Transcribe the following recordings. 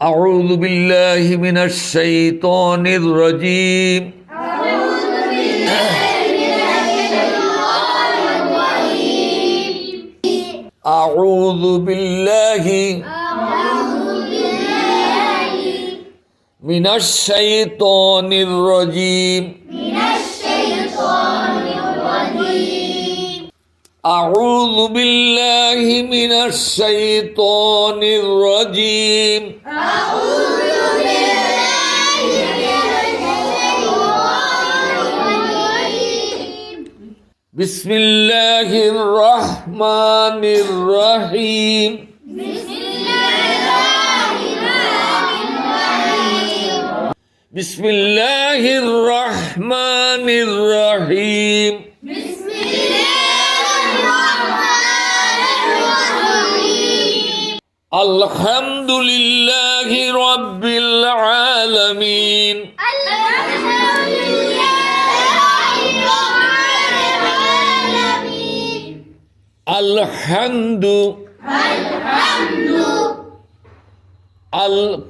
أعوذ بالله من الشيطان الرجيم أعوذ بالله من الشيطان الرجيم أعوذ بالله من الشيطان الرجيم بسم الله الرحمن الرحيم بسم الله الرحمن الرحيم الحمد لله رب العالمين الحمد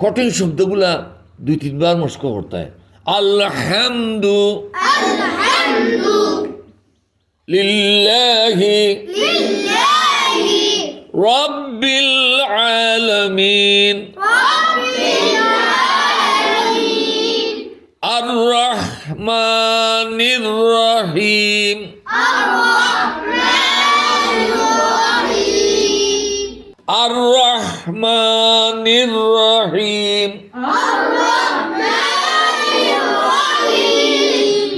কঠিন শব্দগুলা 2-3 বার মস্ক করতে হয় আলহামদু লিল্লাহি রাব্বিল আলামিন আর রহমানির রহিম আর রহমানির রহিম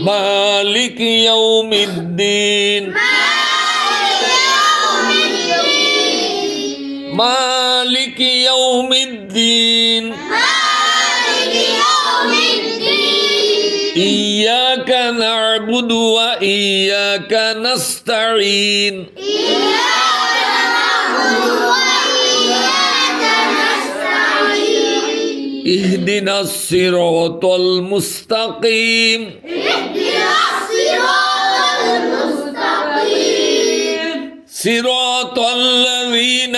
মালিক ইয়াউমিদ্দিন مالك يوم الدين إياك نعبد وإياك نستعين اهدنا الصراط المستقيم صراط الذين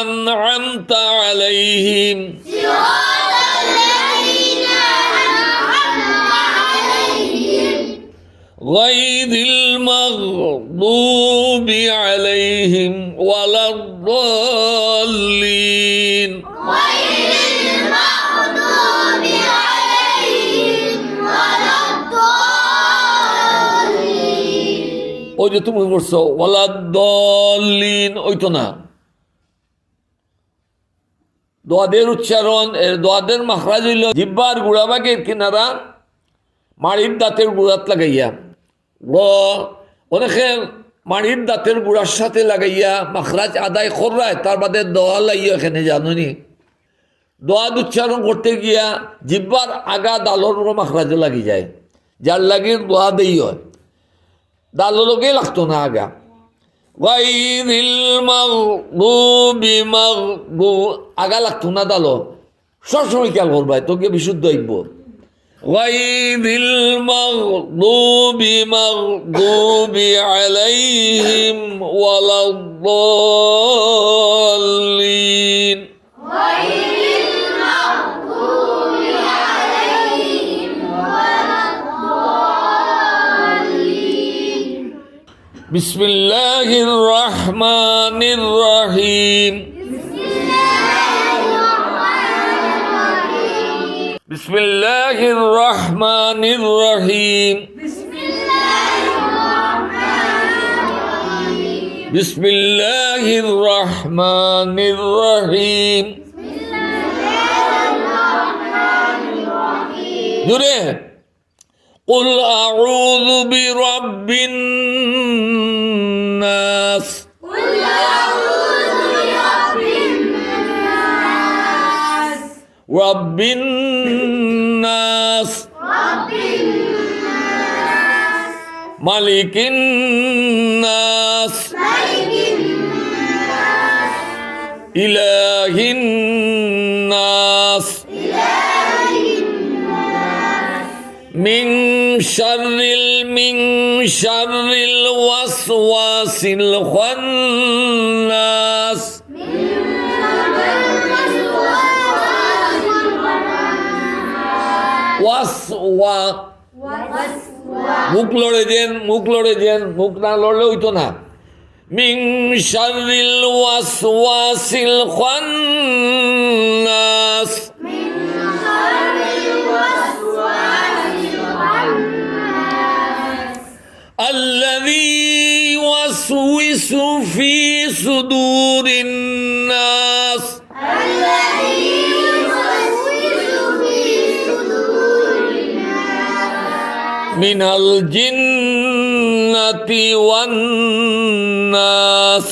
أنعمت عليهم غير المغضوب عليهم ولا الضالين ওই যে তুমি বলছো ওয়ালাদ্দাল্লিন ওই তো না দোয়াদের উচ্চারণ দোয়াদের মাখরাজ হইল জিহ্বার গুড়াবাগের কিনারা মাড়ির দাঁতের গুড়াত লাগাইয়া অনেকে মাড়ির দাঁতের গুড়ার সাথে লাগাইয়া মাখরাজ আদায় করায় তার বাদে দোয়া লাইয়া এখানে জানুনি দোয়াদ উচ্চারণ করতে গিয়া জিহ্বার আগা দালর মাখরাজে লাগি যায় যার লাগির দোয়া দেই হয় দালো লোকে লাগতো না আগা আগা লাগতো না দালো সবসময় খেয়াল করবাই তোকে বিশুদ্ধ হইব গায়রিল মাগদুবি মাগদুবি আলাইহিম ওয়ালাদ-দাল্লিন بسم الله الرحمن الرحيم بسم الله الرحمن الرحيم بسم الله الرحمن الرحيم جورے قل أعوذ برب الناس قل أعوذ برب الناس رب الناس ملك الناس إله الناس من شر الوسواس الخناس ওয়াস ওয়া মুখ লড়ে দেন, মুখ না লড়লে হইতো না। মিন শাররিল ওয়াসওয়াসিল খান্নাস الذي يوسوس في صدور الناس من الجنة والناس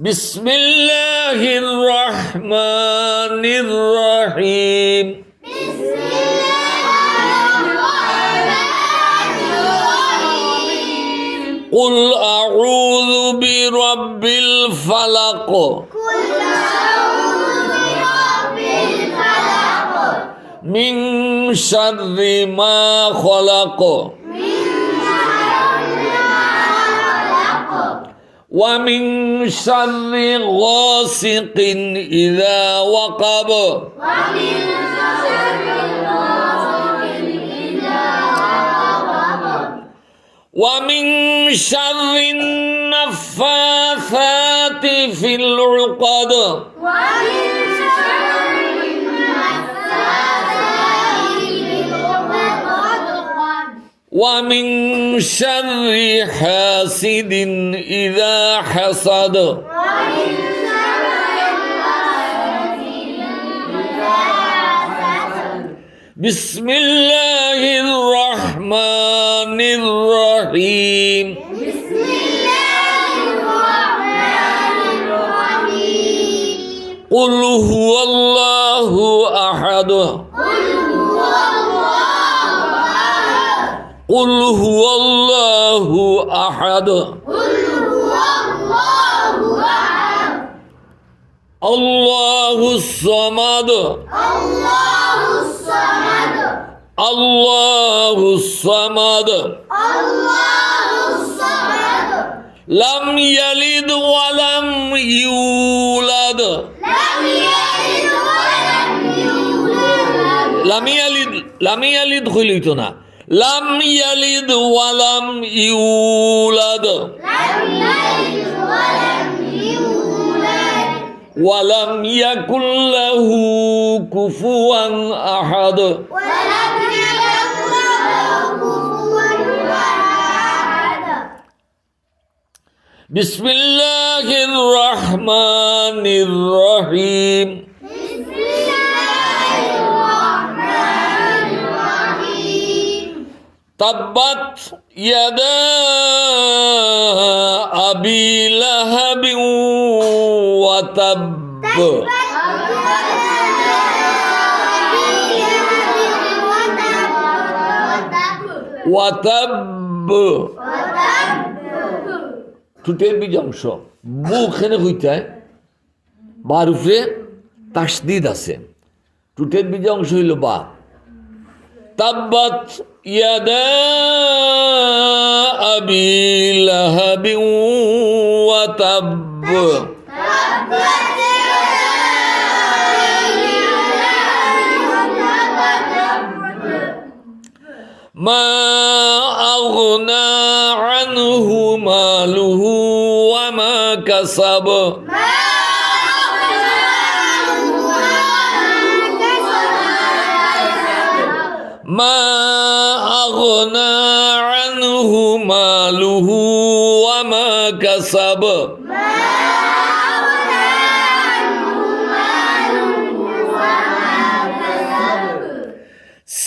بسم الله الرحمن الرحيم قل أعوذ برب الفلق من شر ما خلق ومن شر غاسق إذا وقب ومن شر النفاثات في العقد ومن شر حاسد إذا حسد بسم الله الرحمن الرحيم قل هو الله أحد قل هو الله أحد الله الصمد الله الصمد لم يلد ولم يولد لم يلد خليتنا لم يلد ولم يولد ولم يكن له كفوا أحد بسم الله الرحمن الرحيم تبت يدا أبي لهب وتب وتب টুটের বীজ অংশ মুখেনে হইতে বার উপরে তাসদিদ আছে, টুটের বীজ অংশ হইল বা। তাব্বাত ইয়াদা আবি লাহাবিন ওয়া তাব ما أغنى عنه ماله وما كسب ما أغنى عنه ماله وما كسب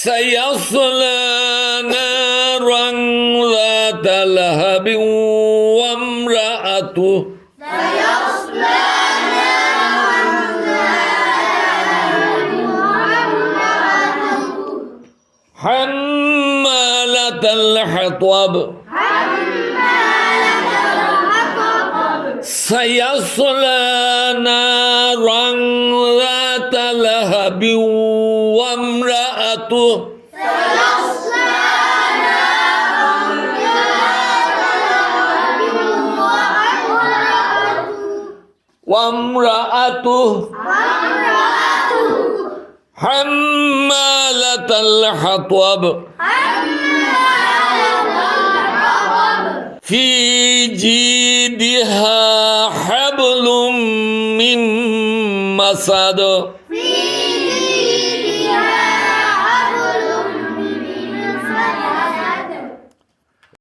سيصلى نارا ذات لهب وامرأته حمالة الحطب سيصلى نارا ذات لهب وامرأته وامرأته حمالة الحطب في جيدها حبل من مسد